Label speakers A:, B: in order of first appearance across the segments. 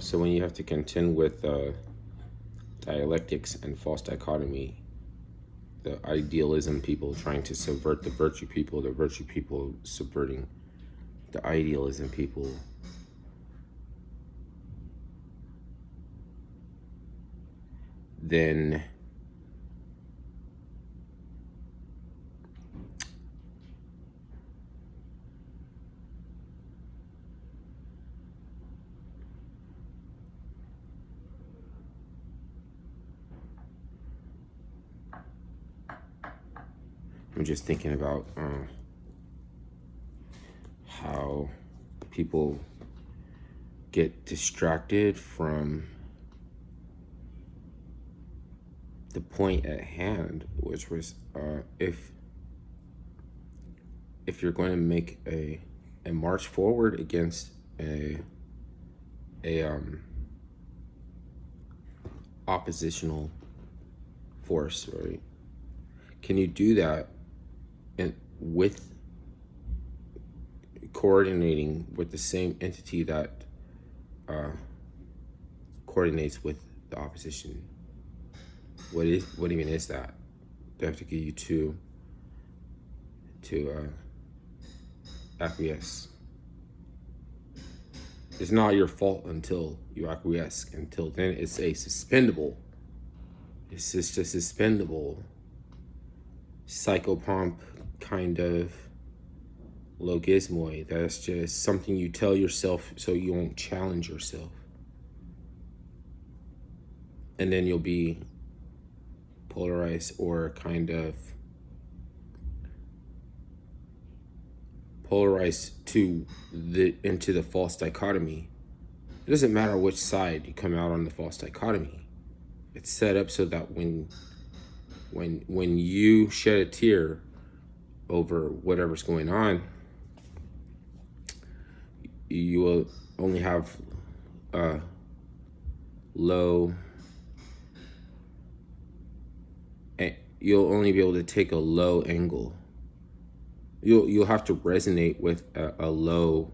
A: So when you have to contend with dialectics and false dichotomy, the idealism people trying to subvert the virtue people subverting the idealism people, then I'm just thinking about how people get distracted from the point at hand, which was if you're going to make a march forward against a oppositional force, right? Can you do that and with coordinating with the same entity that coordinates with the opposition? What even is that? They have to get you to acquiesce. It's not your fault until you acquiesce. Until then, it's a suspendable. It's just a suspendable psychopomp kind of logismoi. That's just something you tell yourself so you won't challenge yourself. And then you'll be polarized or kind of polarized into the false dichotomy. It doesn't matter which side you come out on the false dichotomy. It's set up so that when you shed a tear over whatever's going on, you will only have low. You'll only be able to take a low angle. You'll have to resonate with a low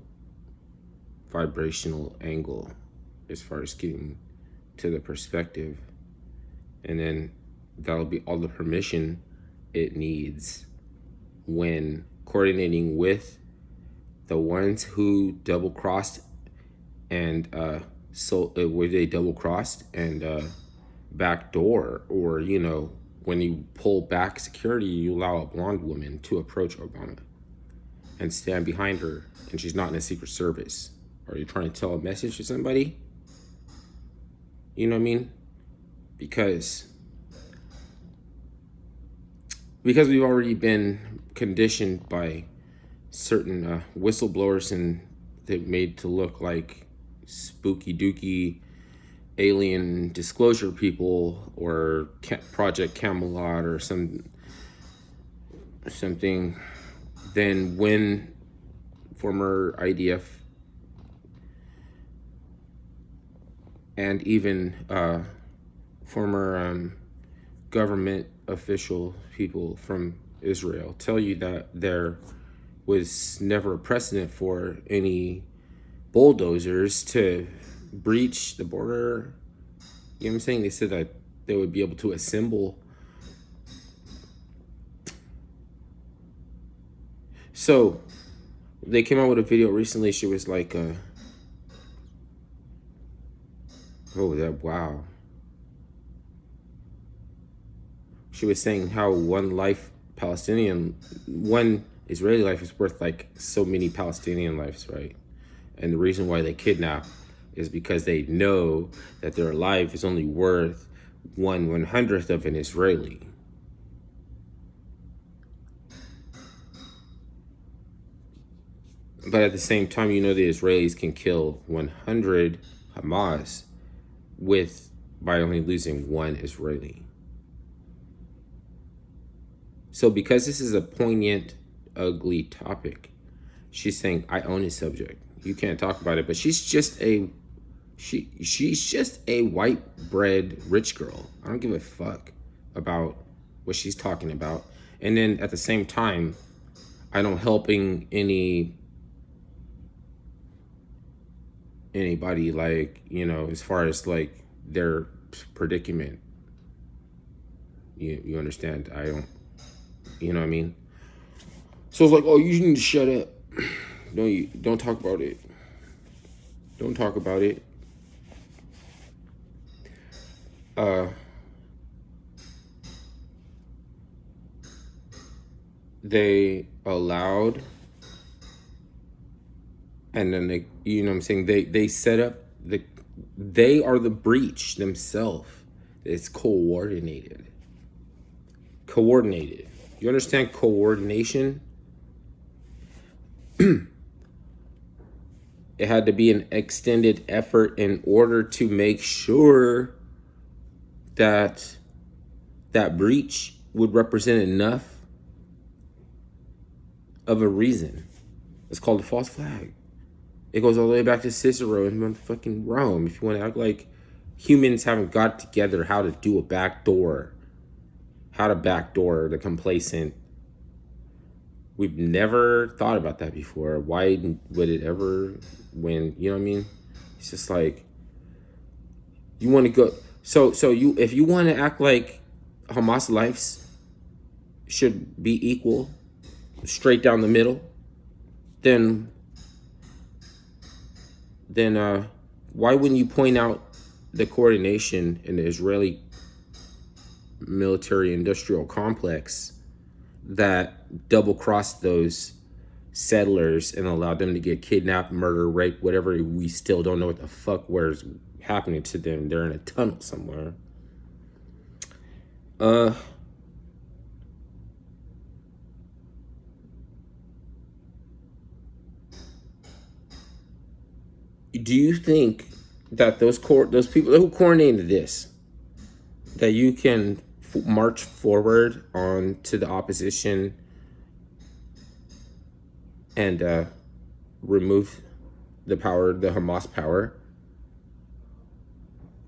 A: vibrational angle as far as getting to the perspective, and then that'll be all the permission it needs when coordinating with the ones who double crossed and where they double crossed and backdoor, or when you pull back security, you allow a blonde woman to approach Obama and stand behind her, and she's not in the Secret Service. Are you trying to tell a message to somebody? You know what I mean? Because we've already been conditioned by certain whistleblowers, and they're made to look like spooky dooky alien disclosure people or Project Camelot or something. Then when former IDF and even former government official people from Israel tell you that there was never a precedent for any bulldozers to breach the border. You know what I'm saying? They said that they would be able to assemble. So they came out with a video recently. She was like, wow. She was saying how one Israeli life is worth like so many Palestinian lives, right? And the reason why they kidnap is because they know that their life is only worth 1/100th of an Israeli. But at the same time, the Israelis can kill 100 Hamas by only losing one Israeli. So because this is a poignant, ugly topic, she's saying, I own a subject. You can't talk about it. But she's just a white bread rich girl. I don't give a fuck about what she's talking about. And then at the same time, I don't helping any anybody, like, as far as like their predicament. You understand? I don't, you know what I mean? So it's like, oh, you need to shut up. Don't talk about it. Don't talk about it. Uh, they allowed, and then they, what I'm saying, they set up they are the breach themselves. It's coordinated. You understand coordination? It had to be an extended effort in order to make sure that that breach would represent enough of a reason. It's called a false flag. It goes all the way back to Cicero in motherfucking Rome. If you want to act like humans haven't got together how to do a backdoor, how to backdoor the complacent. We've never thought about that before. Why would it ever, when, you know what I mean? It's just like, you want to go, if you want to act like Hamas lives should be equal, straight down the middle, then why wouldn't you point out the coordination in the Israeli military industrial complex that double-crossed those settlers and allowed them to get kidnapped, murdered, raped, whatever? We still don't know what the fuck where's happening to them. They're in a tunnel somewhere. Do you think that those people who coordinated this, that you can march forward on to the opposition and remove the Hamas power?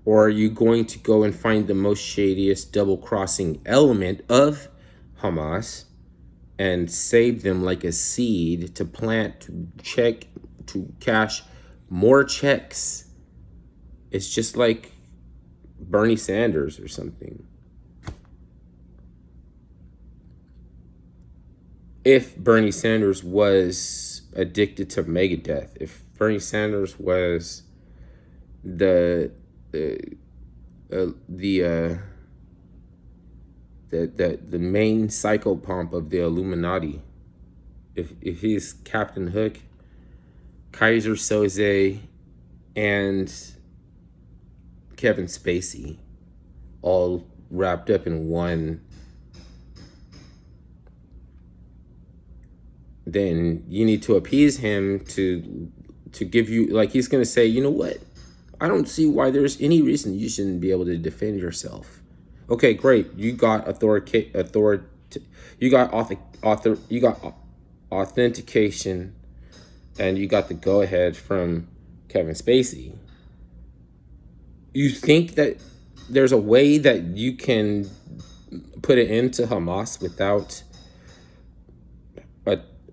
A: Or are you going to go and find the most shadiest double-crossing element of Hamas and save them like a seed to plant, to cash more checks? It's just like Bernie Sanders or something. If Bernie Sanders was addicted to Megadeth, if Bernie Sanders was the main psychopomp of the Illuminati, if he's Captain Hook, Kaiser Soze, and Kevin Spacey all wrapped up in one, then you need to appease him to give you, like, he's going to say, you know what? I don't see why there's any reason you shouldn't be able to defend yourself. Okay, great. You got you got authentication, and you got the go-ahead from Kevin Spacey. You think that there's a way that you can put an end to Hamas without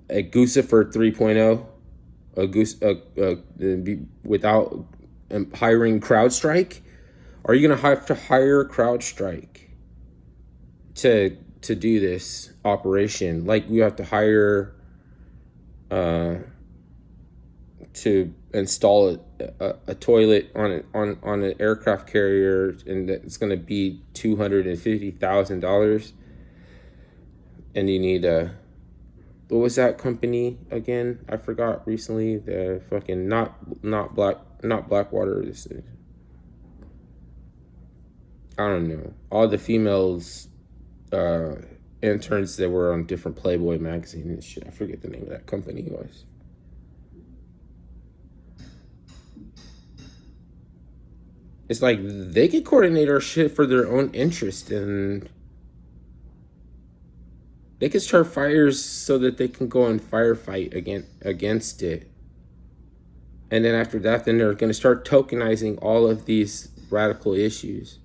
A: a Guccifer 3.0, without hiring CrowdStrike? Are you gonna have to hire CrowdStrike to do this operation? Like, you have to hire to install a toilet on an aircraft carrier, and it's gonna be $250,000, and you need what was that company again? I forgot recently. The fucking not Blackwater. This is, I don't know. All the females interns that were on different Playboy magazine and shit. I forget the name of that company was. It's like they could coordinate our shit for their own interest, and they can start fires so that they can go and firefight against it. And then after that, then they're going to start tokenizing all of these radical issues.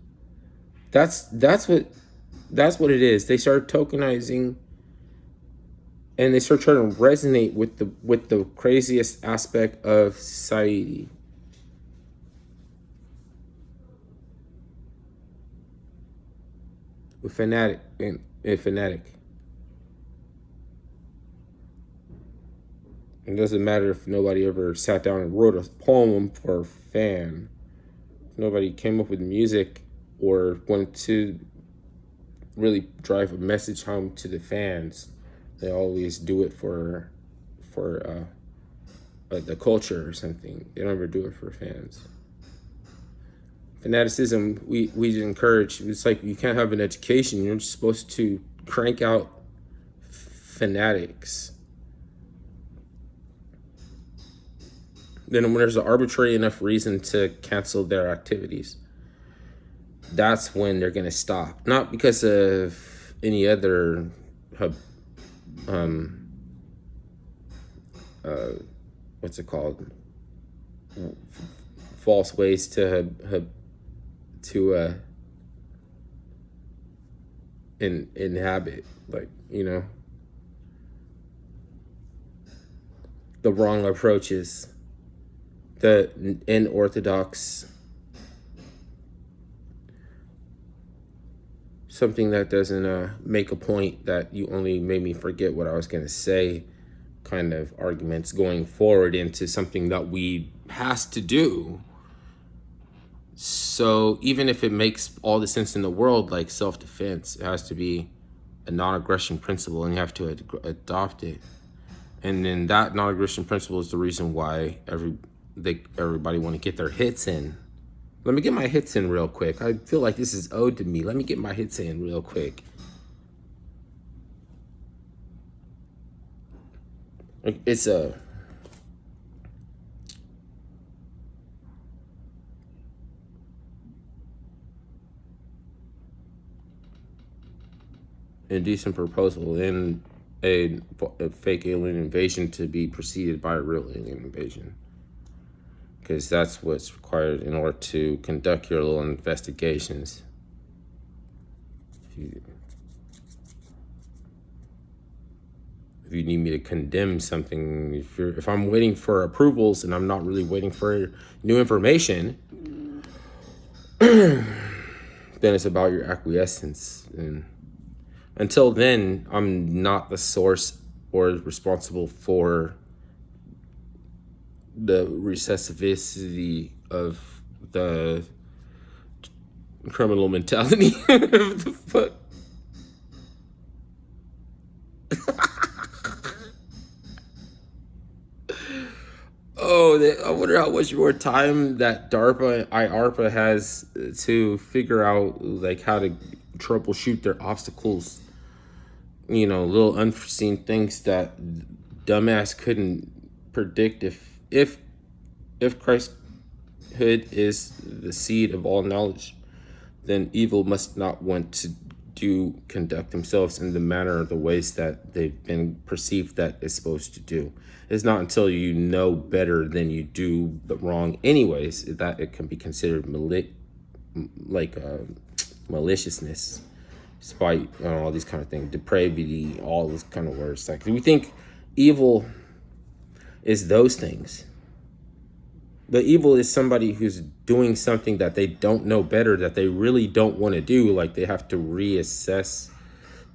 A: That's what it is. They start tokenizing, and they start trying to resonate with the craziest aspect of society. fanatic and fanatic. It doesn't matter if nobody ever sat down and wrote a poem for a fan. If nobody came up with music or wanted to really drive a message home to the fans. They always do it for the culture or something. They don't ever do it for fans. Fanaticism, we encourage. It's like you can't have an education. You're just supposed to crank out fanatics. Then when there's an arbitrary enough reason to cancel their activities, that's when they're going to stop. Not because of any other what's it called? False ways to inhabit, like, the wrong approaches, the unorthodox, something that doesn't make a point, that you only made me forget what I was going to say kind of arguments going forward into something that we has to do. So even if it makes all the sense in the world, like self-defense, it has to be a non-aggression principle, and you have to adopt it. And then that non-aggression principle is the reason why everybody want to get their hits in. Let me get my hits in real quick. I feel like this is owed to me. Let me get my hits in real quick. It's a indecent proposal and a fake alien invasion to be preceded by a real alien invasion, because that's what's required in order to conduct your little investigations. If you need me to condemn something, if I'm waiting for approvals and I'm not really waiting for new information, then it's about your acquiescence. And until then, I'm not the source or responsible for the recessivity of the criminal mentality. The fuck? Oh, I wonder how much more time that IARPA has to figure out like how to troubleshoot their obstacles. Little unforeseen things that dumbass couldn't predict. If Christhood is the seed of all knowledge, then evil must not want to conduct themselves in the manner or the ways that they've been perceived that it's supposed to do. It's not until you know better than you do the wrong anyways that it can be considered maliciousness, spite, all these kind of things, depravity, all those kind of words. Like, we think evil is those things. But evil is somebody who's doing something that they don't know better, that they really don't want to do. Like, they have to reassess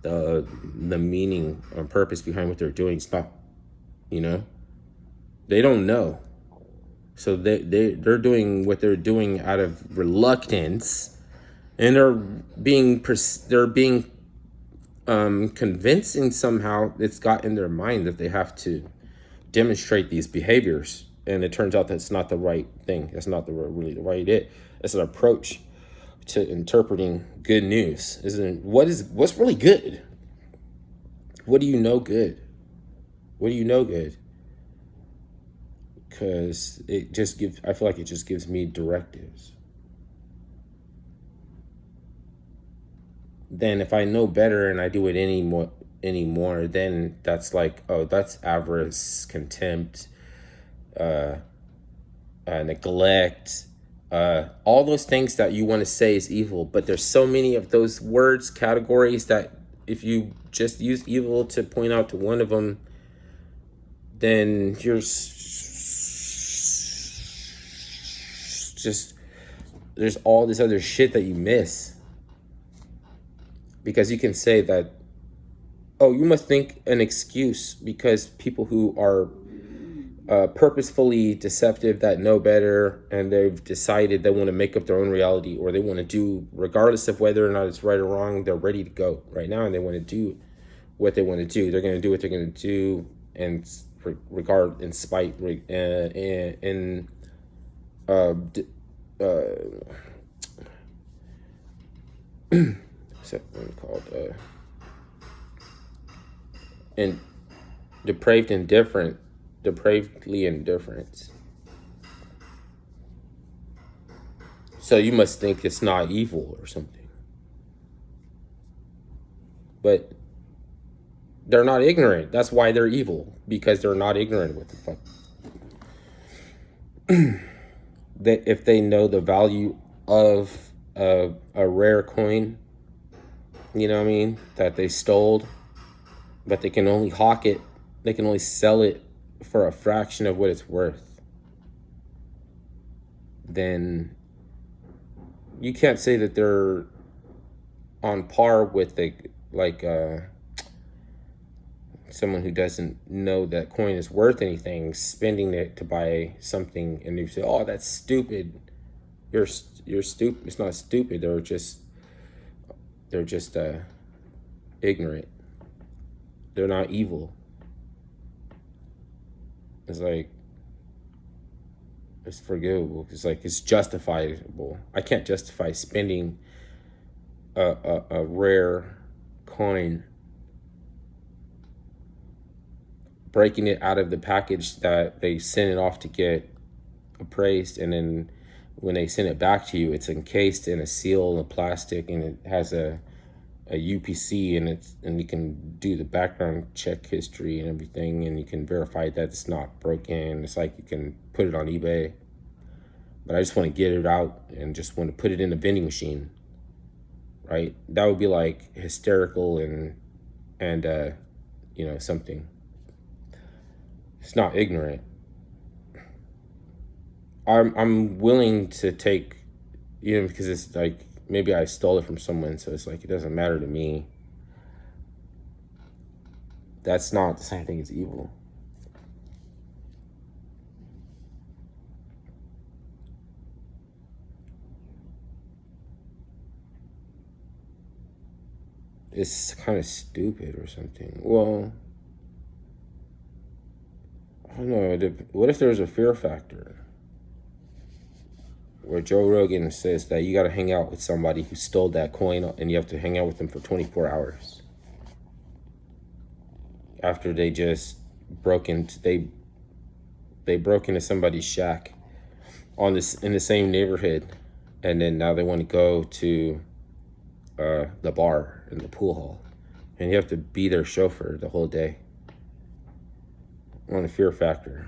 A: the meaning or purpose behind what they're doing. It's not, they don't know. So they're doing what they're doing out of reluctance, and they're being convincing somehow. It's got in their mind that they have to demonstrate these behaviors. And it turns out that's not the right thing. That's not really the right it. It's an approach to interpreting good news. What's really good? What do you know good? What do you know good? Because I feel like it just gives me directives. Then if I know better and I do it anymore, then that's like, oh, that's avarice, contempt, neglect, all those things that you want to say is evil. But there's so many of those words, categories, that if you just use evil to point out to one of them, then you're just, there's all this other shit that you miss. Because you can say that, oh, you must think an excuse because people who are purposefully deceptive, that know better, and they've decided they want to make up their own reality, or they want to do, regardless of whether or not it's right or wrong, they're ready to go right now and they want to do what they want to do. They're going to do what they're going to do, and regard in spite in what's that one called, and depravedly indifference. So you must think it's not evil or something. But they're not ignorant. That's why they're evil, because they're not ignorant what the fuck. If they know the value of a rare coin, you know what I mean, that they stole, but they can only hawk it, they can only sell it for a fraction of what it's worth, then you can't say that they're on par with someone who doesn't know that coin is worth anything, spending it to buy something, and you say, "Oh, that's stupid." You're stupid. It's not stupid. They're just ignorant. They're not evil. It's like, it's forgivable. It's like, it's justifiable. I can't justify spending a rare coin, breaking it out of the package that they sent it off to get appraised, and then when they send it back to you, it's encased in a seal of plastic, and it has a UPC, and you can do the background check history and everything, and you can verify that it's not broken. It's like you can put it on eBay, but I just want to get it out and just want to put it in the vending machine, right? That would be like hysterical and something. It's not ignorant. I'm willing to take, because it's like, maybe I stole it from someone, so it's like, it doesn't matter to me. That's not the same thing as evil. It's kind of stupid or something. Well, I don't know. What if there's a fear factor? Where Joe Rogan says that you got to hang out with somebody who stole that coin, and you have to hang out with them for 24 hours. After they just broke into somebody's shack in the same neighborhood, and then now they want to go to the bar and the pool hall, and you have to be their chauffeur the whole day. On a fear factor.